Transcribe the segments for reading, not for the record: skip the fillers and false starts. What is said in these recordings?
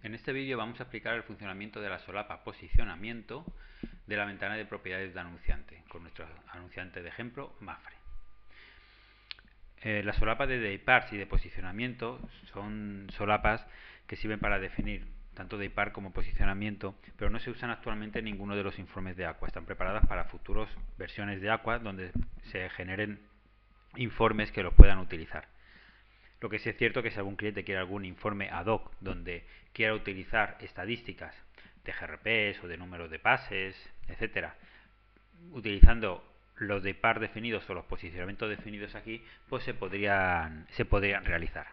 En este vídeo vamos a explicar el funcionamiento de la solapa posicionamiento de la ventana de propiedades de anunciante, con nuestro anunciante de ejemplo, Mapfre. Las solapas de daypars y de posicionamiento son solapas que sirven para definir tanto daypar como posicionamiento, pero no se usan actualmente en ninguno de los informes de Aqua. Están preparadas para futuras versiones de Aqua donde se generen informes que los puedan utilizar. Lo que sí es cierto que si algún cliente quiere algún informe ad hoc donde quiera utilizar estadísticas de GRPs o de números de pases, etcétera, utilizando los de par definidos o los posicionamientos definidos aquí, pues se podrían realizar.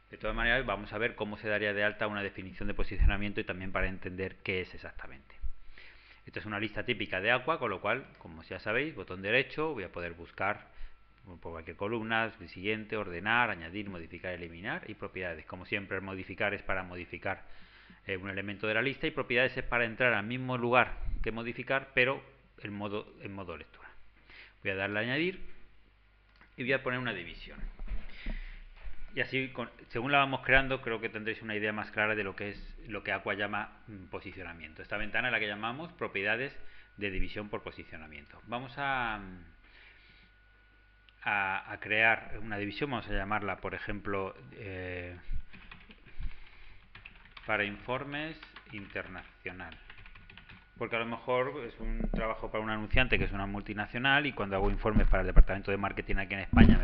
De todas maneras, vamos a ver cómo se daría de alta una definición de posicionamiento y también para entender qué es exactamente. Esta es una lista típica de Aqua, con lo cual, como ya sabéis, botón derecho, voy a poder buscar por cualquier columna, el siguiente, ordenar, añadir, modificar, eliminar y propiedades. Como siempre, el modificar es para modificar un elemento de la lista y propiedades es para entrar al mismo lugar que modificar, pero en modo lectura. Voy a darle a añadir y voy a poner una división. Y así, según la vamos creando, creo que tendréis una idea más clara de lo que es lo que Aqua llama posicionamiento. Esta ventana es la que llamamos propiedades de división por posicionamiento. Vamos a crear una división, vamos a llamarla, por ejemplo, para informes internacional. Porque a lo mejor es un trabajo para un anunciante que es una multinacional y cuando hago informes para el departamento de marketing aquí en España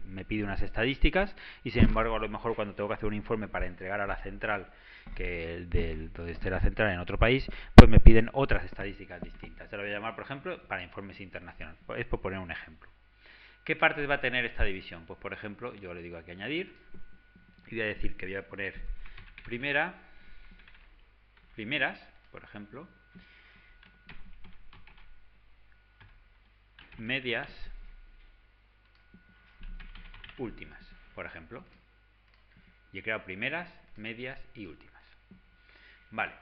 me pide unas estadísticas y sin embargo a lo mejor cuando tengo que hacer un informe para entregar a la central donde esté la central en otro país, pues me piden otras estadísticas distintas. Se lo voy a llamar, por ejemplo, para informes internacionales. Es por poner un ejemplo. ¿Qué partes va a tener esta división? Pues por ejemplo, yo le digo aquí añadir y voy a decir que voy a poner primeras, por ejemplo, medias, últimas, por ejemplo. Y he creado primeras, medias y últimas. Vale.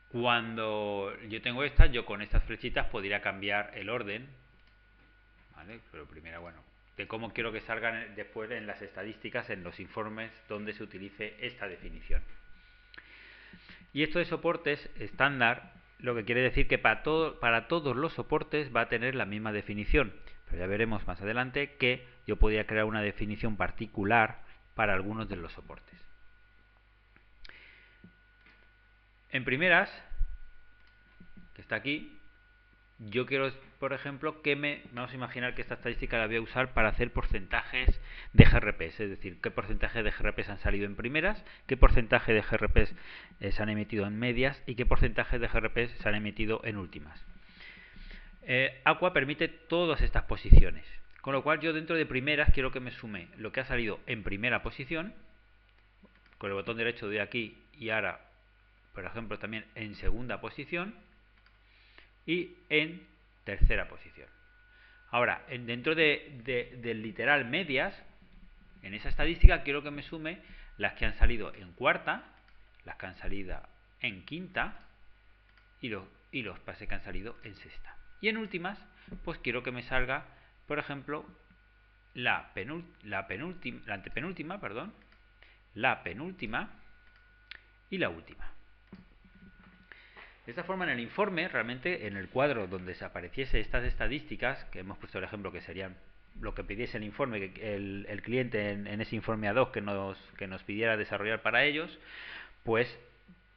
Cuando yo tengo estas, yo con estas flechitas podría cambiar el orden, ¿vale? Pero primero, bueno, de cómo quiero que salgan después en las estadísticas, en los informes donde se utilice esta definición. Y esto de soportes estándar, lo que quiere decir que para todos los soportes va a tener la misma definición. Pero ya veremos más adelante que yo podría crear una definición particular para algunos de los soportes. En primeras, que está aquí, yo quiero, por ejemplo, vamos a imaginar que esta estadística la voy a usar para hacer porcentajes de GRPs, es decir, qué porcentaje de GRPs han salido en primeras, qué porcentaje de GRPs se han emitido en medias y qué porcentaje de GRPs se han emitido en últimas. Aqua permite todas estas posiciones, con lo cual yo dentro de primeras quiero que me sume lo que ha salido en primera posición, con el botón derecho doy aquí y ahora, por ejemplo, también en segunda posición y en tercera posición. Ahora, dentro del literal medias, en esa estadística quiero que me sume las que han salido en cuarta, las que han salido en quinta y los pases que han salido en sexta. Y en últimas, pues quiero que me salga, por ejemplo, la antepenúltima, la penúltima y la última. De esta forma, en el informe, realmente, en el cuadro donde se apareciese estas estadísticas, que hemos puesto el ejemplo que serían lo que pidiese el informe, que el cliente en ese informe ad hoc que nos pidiera desarrollar para ellos, pues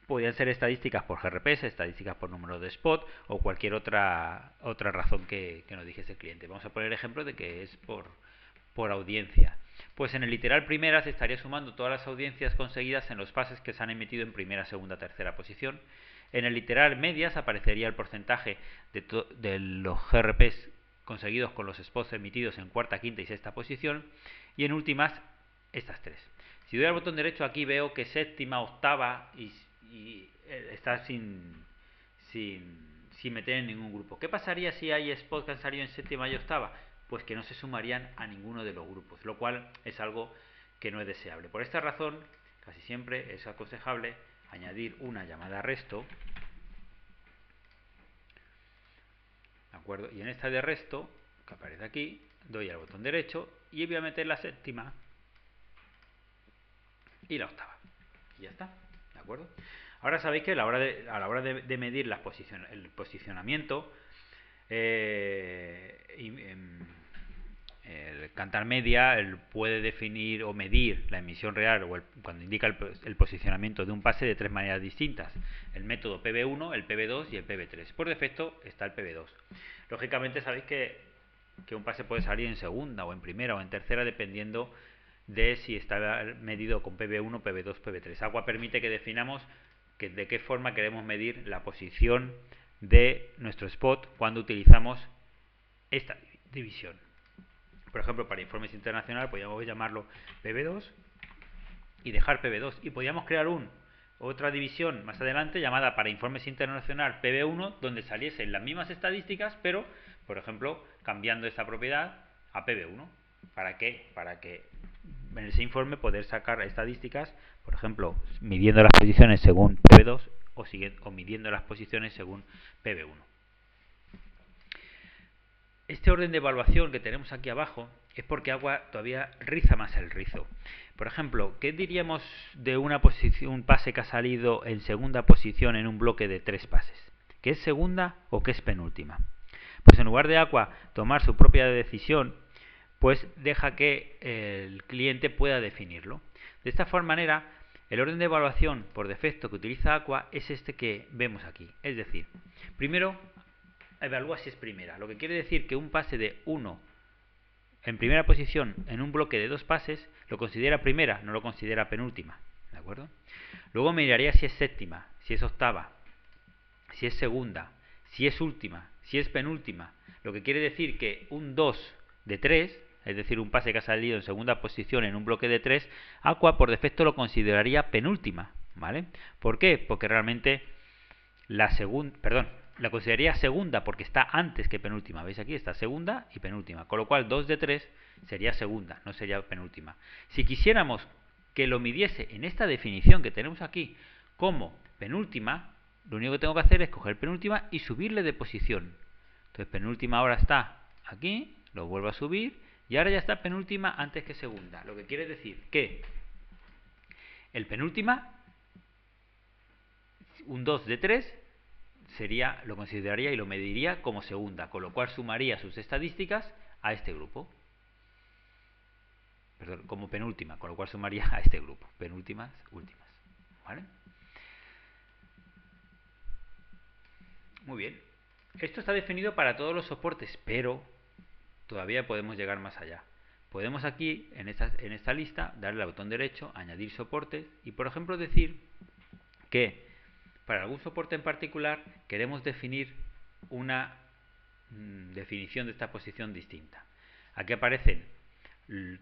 podrían ser estadísticas por GRPs, estadísticas por número de spot o cualquier otra razón que nos dijese el cliente. Vamos a poner el ejemplo de que es por audiencia. Pues en el literal primeras estaría sumando todas las audiencias conseguidas en los pases que se han emitido en primera, segunda, tercera posición. En el literal medias aparecería el porcentaje de los GRPs conseguidos con los spots emitidos en cuarta, quinta y sexta posición. Y en últimas, estas tres. Si doy al botón derecho aquí veo que séptima, octava y está sin meter en ningún grupo. ¿Qué pasaría si hay spots que han salido en séptima y octava? Pues que no se sumarían a ninguno de los grupos, lo cual es algo que no es deseable. Por esta razón, casi siempre es aconsejable añadir una llamada resto, ¿de acuerdo? Y en esta de resto, que aparece aquí, doy al botón derecho y voy a meter la séptima y la octava. Y ya está, ¿de acuerdo? Ahora sabéis que a la hora de medir el posicionamiento, el Kantar Media puede definir o medir la emisión real cuando indica el posicionamiento de un pase de tres maneras distintas: el método PB1, el PB2 y el PB3. Por defecto está el PB2. Lógicamente sabéis que un pase puede salir en segunda o en primera o en tercera dependiendo de si está medido con PB1, PB2, PB3. Aqua permite que definamos de qué forma queremos medir la posición de nuestro spot cuando utilizamos esta división. Por ejemplo, para informes internacionales podríamos llamarlo PB2 y dejar PB2, y podríamos crear otra división más adelante llamada para informes internacional PB1, donde saliesen las mismas estadísticas, pero por ejemplo cambiando esta propiedad a PB1. ¿Para qué? Para que en ese informe poder sacar estadísticas, por ejemplo, midiendo las posiciones según PB2 o midiendo las posiciones según PB1. Este orden de evaluación que tenemos aquí abajo es porque Aqua todavía riza más el rizo. Por ejemplo, ¿qué diríamos de un pase que ha salido en segunda posición en un bloque de 3 pases? ¿Qué es segunda o qué es penúltima? Pues en lugar de Aqua tomar su propia decisión, pues deja que el cliente pueda definirlo. De esta manera, el orden de evaluación por defecto que utiliza Aqua es este que vemos aquí. Es decir, primero evalúa si es primera, lo que quiere decir que un pase de 1 en primera posición en un bloque de 2 pases lo considera primera, no lo considera penúltima, ¿de acuerdo? Luego miraría si es séptima, si es octava, si es segunda, si es última, si es penúltima, lo que quiere decir que un 2 de 3, es decir, un pase que ha salido en segunda posición en un bloque de 3, Aqua por defecto lo consideraría penúltima, ¿vale? ¿Por qué? Porque realmente la consideraría segunda porque está antes que penúltima. ¿Veis aquí? Está segunda y penúltima. Con lo cual 2 de 3 sería segunda, no sería penúltima. Si quisiéramos que lo midiese en esta definición que tenemos aquí como penúltima, lo único que tengo que hacer es coger penúltima y subirle de posición. Entonces penúltima ahora está aquí, lo vuelvo a subir y ahora ya está penúltima antes que segunda. Lo que quiere decir que el penúltima, un 2 de 3, lo consideraría y lo mediría como segunda, con lo cual sumaría sus estadísticas a este grupo. Perdón, como penúltima, con lo cual sumaría a este grupo. Penúltimas, últimas. ¿Vale? Muy bien. Esto está definido para todos los soportes, pero todavía podemos llegar más allá. Podemos aquí, en esta lista, darle al botón derecho, añadir soportes y, por ejemplo, decir que para algún soporte en particular queremos definir una definición de esta posición distinta. Aquí aparecen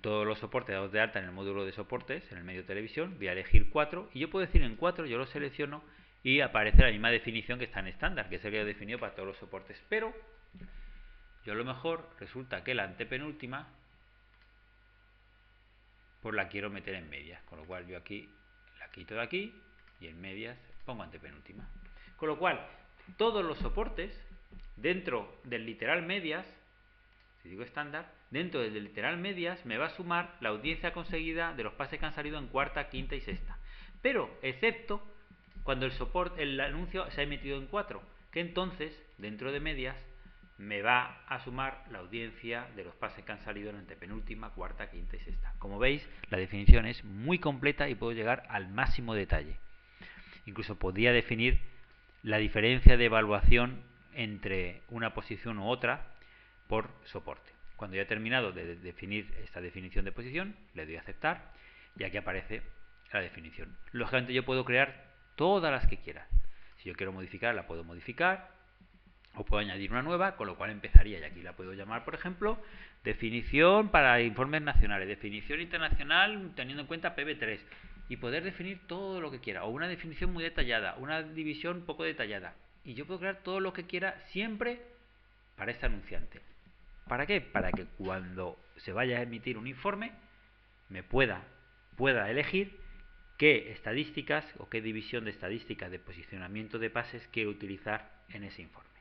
todos los soportes dados de alta en el módulo de soportes, en el medio televisión. Voy a elegir 4 y yo puedo decir en 4, yo lo selecciono y aparece la misma definición que está en estándar, que sería definido para todos los soportes. Pero yo a lo mejor resulta que la antepenúltima pues la quiero meter en medias, con lo cual yo aquí la quito de aquí y en medias pongo antepenúltima. Con lo cual, todos los soportes dentro del literal medias, si digo estándar, dentro del literal medias me va a sumar la audiencia conseguida de los pases que han salido en cuarta, quinta y sexta. Pero, excepto cuando el anuncio se ha emitido en 4, que entonces, dentro de medias, me va a sumar la audiencia de los pases que han salido en antepenúltima, cuarta, quinta y sexta. Como veis, la definición es muy completa y puedo llegar al máximo detalle. Incluso podría definir la diferencia de evaluación entre una posición u otra por soporte. Cuando ya he terminado de definir esta definición de posición, le doy a aceptar y aquí aparece la definición. Lógicamente yo puedo crear todas las que quiera. Si yo quiero modificar, la puedo modificar o puedo añadir una nueva, con lo cual empezaría, y aquí la puedo llamar, por ejemplo, definición para informes nacionales, definición internacional teniendo en cuenta PB3, y poder definir todo lo que quiera, o una definición muy detallada, una división poco detallada, y yo puedo crear todo lo que quiera siempre para este anunciante. ¿Para qué? Para que cuando se vaya a emitir un informe me pueda elegir qué estadísticas o qué división de estadísticas de posicionamiento de pases quiero utilizar en ese informe.